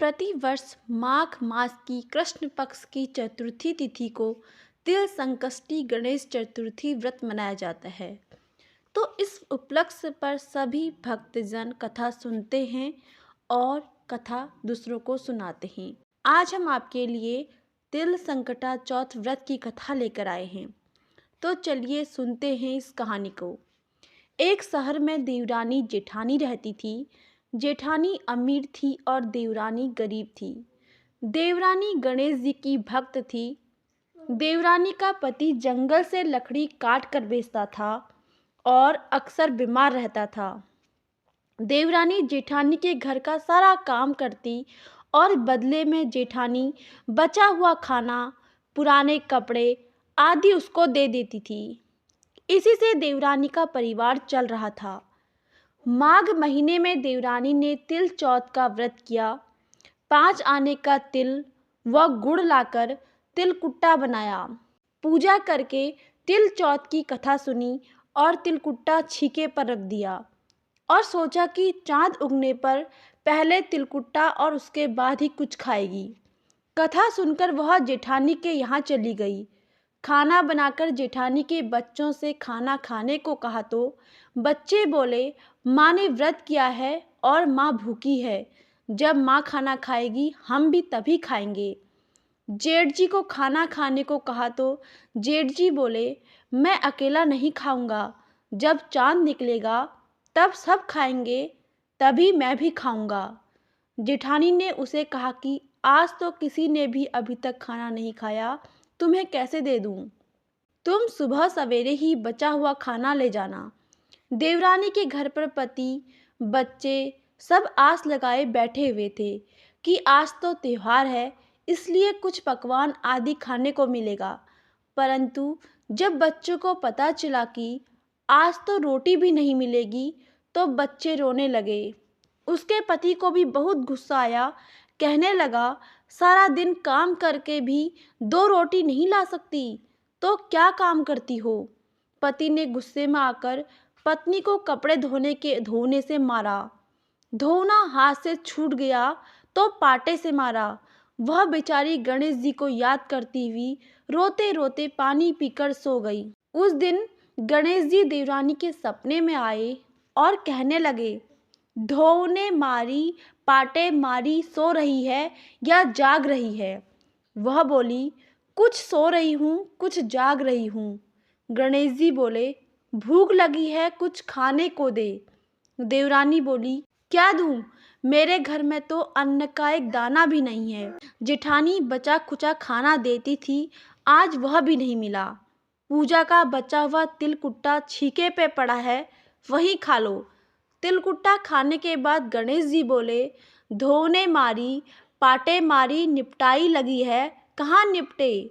प्रतिवर्ष माघ मास की कृष्ण पक्ष की चतुर्थी तिथि को तिल संकष्टी गणेश चतुर्थी व्रत मनाया जाता है। तो इस उपलक्ष्य पर सभी भक्तजन कथा सुनते हैं और कथा दूसरों को सुनाते हैं। आज हम आपके लिए तिल संकटा चौथ व्रत की कथा लेकर आए हैं। तो चलिए सुनते हैं इस कहानी को। एक शहर में देवरानी जेठानी रहती थी। जेठानी अमीर थी और देवरानी गरीब थी। देवरानी गणेश जी की भक्त थी। देवरानी का पति जंगल से लकड़ी काट कर बेचता था और अक्सर बीमार रहता था। देवरानी जेठानी के घर का सारा काम करती और बदले में जेठानी बचा हुआ खाना, पुराने कपड़े आदि उसको दे देती थी। इसी से देवरानी का परिवार चल रहा था। माघ महीने में देवरानी ने तिल चौथ का व्रत किया। 5 आने का तिल व गुड़ लाकर तिलकुट्टा बनाया। पूजा करके तिल चौथ की कथा सुनी और तिलकुट्टा छीके पर रख दिया और सोचा कि चांद उगने पर पहले तिलकुट्टा और उसके बाद ही कुछ खाएगी। कथा सुनकर वह जेठानी के यहाँ चली गई। खाना बनाकर जेठानी के बच्चों से खाना खाने को कहा तो बच्चे बोले, माँ ने व्रत किया है और माँ भूखी है। जब माँ खाना खाएगी हम भी तभी खाएंगे। जेठ जी को खाना खाने को कहा तो जेठ जी बोले, मैं अकेला नहीं खाऊंगा। जब चांद निकलेगा तब सब खाएंगे, तभी मैं भी खाऊंगा। जेठानी ने उसे कहा कि आज तो किसी ने भी अभी तक खाना नहीं खाया, तुम्हें कैसे दे दूं? तुम सुबह सवेरे ही बचा हुआ खाना ले जाना। देवरानी के घर पर पति, बच्चे सब आस लगाए बैठे हुए थे कि आज तो त्योहार है, इसलिए कुछ पकवान आदि खाने को मिलेगा। परंतु जब बच्चों को पता चला कि आज तो रोटी भी नहीं मिलेगी, तो बच्चे रोने लगे। उसके पति को भी बहुत गुस्सा आया। कहने लगा, सारा दिन काम करके भी 2 रोटी नहीं ला सकती तो क्या काम करती हो? पति ने गुस्से में आकर पत्नी को कपड़े धोने से मारा। धोना हाथ से छूट गया तो पाटे से मारा। वह बेचारी गणेश जी को याद करती हुई रोते रोते पानी पीकर सो गई। उस दिन गणेश जी देवरानी के सपने में आए और कहने लगे, धोने मारी, पाटे मारी, सो रही है या जाग रही है? वह बोली, कुछ सो रही हूँ, कुछ जाग रही हूँ। गणेश जी बोले, भूख लगी है, कुछ खाने को दे। देवरानी बोली, क्या दूँ? मेरे घर में तो अन्न का एक दाना भी नहीं है। जेठानी बचा खुचा खाना देती थी, आज वह भी नहीं मिला। पूजा का बचा हुआ तिलकुट्टा छीके पे पड़ा है, वही खा लो। तिलकुट्टा खाने के बाद गणेश जी बोले, धोने मारी, पाटे मारी, निपटाई लगी है, कहाँ निपटे?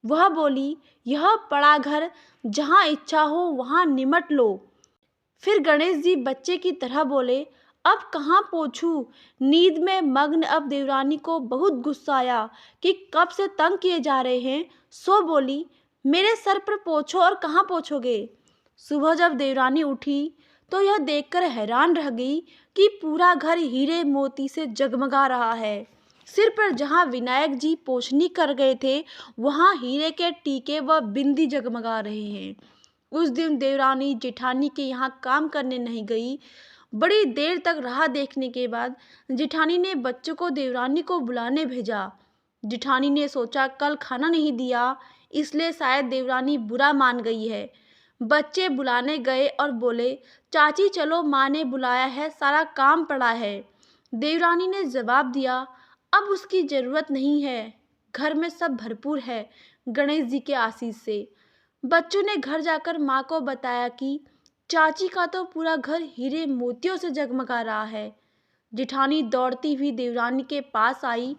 वह बोली, यह पड़ा घर, जहाँ इच्छा हो वहाँ निमट लो। फिर गणेश जी बच्चे की तरह बोले, अब कहाँ पोंछूं? नींद में मग्न अब देवरानी को बहुत गुस्सा आया कि कब से तंग किए जा रहे हैं। सो बोली, मेरे सर पर पोंछो और कहाँ पोंछोगे? सुबह जब देवरानी उठी तो यह देखकर हैरान रह गई कि पूरा घर हीरे मोती से जगमगा रहा है। सिर पर जहाँ विनायक जी पोंछनी कर गए थे, वहाँ हीरे के टीके व बिंदी जगमगा रहे हैं। उस दिन देवरानी जेठानी के यहाँ काम करने नहीं गई। बड़ी देर तक राह देखने के बाद जेठानी ने बच्चों को देवरानी को बुलाने भेजा। जेठानी ने सोचा कल खाना नहीं दिया, इसलिए शायद देवरानी बुरा मान गई है। बच्चे बुलाने गए और बोले, चाची चलो, माँ ने बुलाया है, सारा काम पड़ा है। देवरानी ने जवाब दिया, अब उसकी ज़रूरत नहीं है, घर में सब भरपूर है गणेश जी के आशीष से। बच्चों ने घर जाकर माँ को बताया कि चाची का तो पूरा घर हीरे मोतियों से जगमगा रहा है। जेठानी दौड़ती हुई देवरानी के पास आई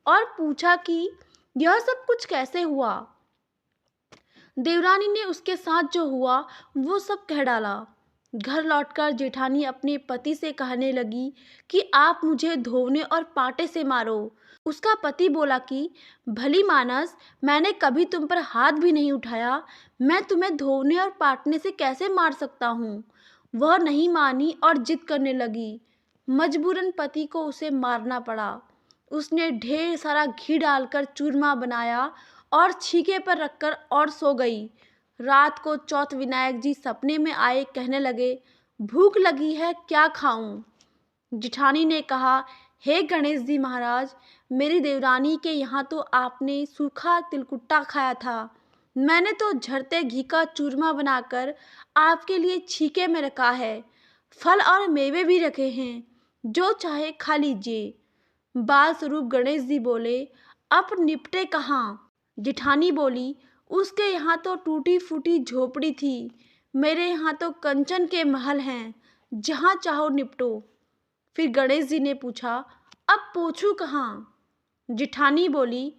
और पूछा कि यह सब कुछ कैसे हुआ। देवरानी ने उसके साथ जो हुआ वो सब कह डाला। घर लौटकर जेठानी अपने पति से कहने लगी कि आप मुझे धोने और पाटे से मारो। उसका पति बोला कि भली मानस, मैंने कभी तुम पर हाथ भी नहीं उठाया, मैं तुम्हें धोने और पाटने से कैसे मार सकता हूँ? वह नहीं मानी और जिद करने लगी। मजबूरन पति को उसे मारना पड़ा। उसने ढेर सारा घी डालकर चूरमा बनाया और छीके पर रखकर और सो गई। रात को चौथ विनायक जी सपने में आए, कहने लगे, भूख लगी है, क्या खाऊं? जिठानी ने कहा, हे गणेश जी महाराज, मेरी देवरानी के यहाँ तो आपने सूखा तिलकुट्टा खाया था। मैंने तो झरते घी का चूरमा बनाकर आपके लिए छीके में रखा है। फल और मेवे भी रखे हैं, जो चाहे खा लीजिए। बाल स्वरूप गणेश जी बोले, अब निपटे कहाँ? जिठानी बोली, उसके यहाँ तो टूटी फूटी झोपड़ी थी, मेरे यहाँ तो कंचन के महल हैं, जहाँ चाहो निपटो। फिर गणेश जी ने पूछा, अब पोंछूं कहाँ? जिठानी बोली,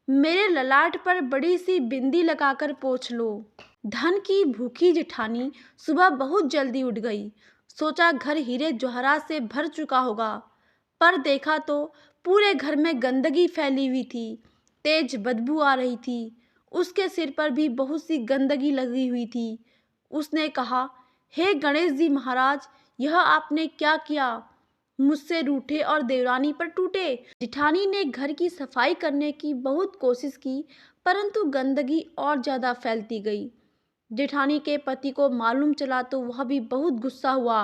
मेरे ललाट पर बड़ी सी बिंदी लगाकर पोंछ लो। धन की भूखी जिठानी सुबह बहुत जल्दी उठ गई। सोचा घर हीरे जवाहरात से भर चुका होगा, पर देखा तो पूरे घर में गंदगी फैली हुई थी, तेज बदबू आ रही थी। उसके सिर पर भी बहुत सी गंदगी लगी हुई थी। उसने कहा, हे गणेश जी महाराज, यह आपने क्या किया? मुझसे रूठे और देवरानी पर टूटे। जिठानी ने घर की सफाई करने की बहुत कोशिश की, परंतु गंदगी और ज्यादा फैलती गई। जेठानी के पति को मालूम चला तो वह भी बहुत गुस्सा हुआ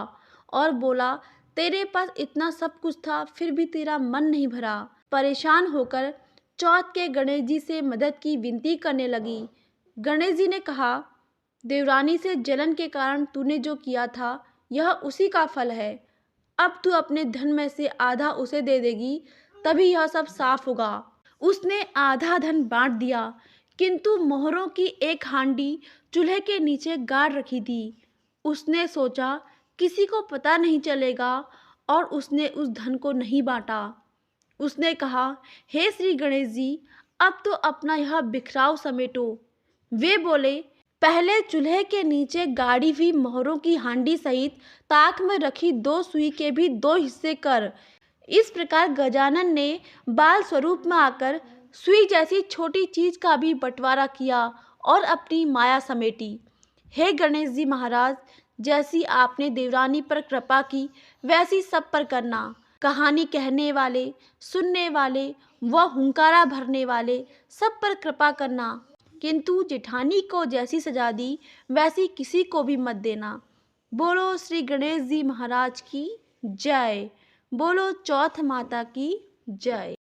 और बोला, तेरे पास इतना सब कुछ था, फिर भी तेरा मन नहीं भरा। परेशान होकर चौथ के गणेश जी से मदद की विनती करने लगी। गणेश जी ने कहा, देवरानी से जलन के कारण तूने जो किया था, यह उसी का फल है। अब तू अपने धन में से आधा उसे दे देगी, तभी यह सब साफ होगा। उसने आधा धन बांट दिया, किंतु मोहरों की एक हांडी चूल्हे के नीचे गाड़ रखी थी। उसने सोचा किसी को पता नहीं चलेगा, और उसने उस धन को नहीं बांटा। उसने कहा, हे श्री गणेश जी, अब तो अपना यह बिखराव समेटो। वे बोले, पहले चूल्हे के नीचे गाड़ी हुई मोहरों की हांडी सहित ताक में रखी 2 सुई के भी 2 हिस्से कर। इस प्रकार गजानन ने बाल स्वरूप में आकर सुई जैसी छोटी चीज का भी बंटवारा किया और अपनी माया समेटी। हे गणेश जी महाराज, जैसी आपने देवरानी पर कृपा की, वैसी सब पर करना। कहानी कहने वाले, सुनने वाले व हुंकारा भरने वाले सब पर कृपा करना, किंतु जेठानी को जैसी सजा दी, वैसी किसी को भी मत देना। बोलो श्री गणेश जी महाराज की जय। बोलो चौथ माता की जय।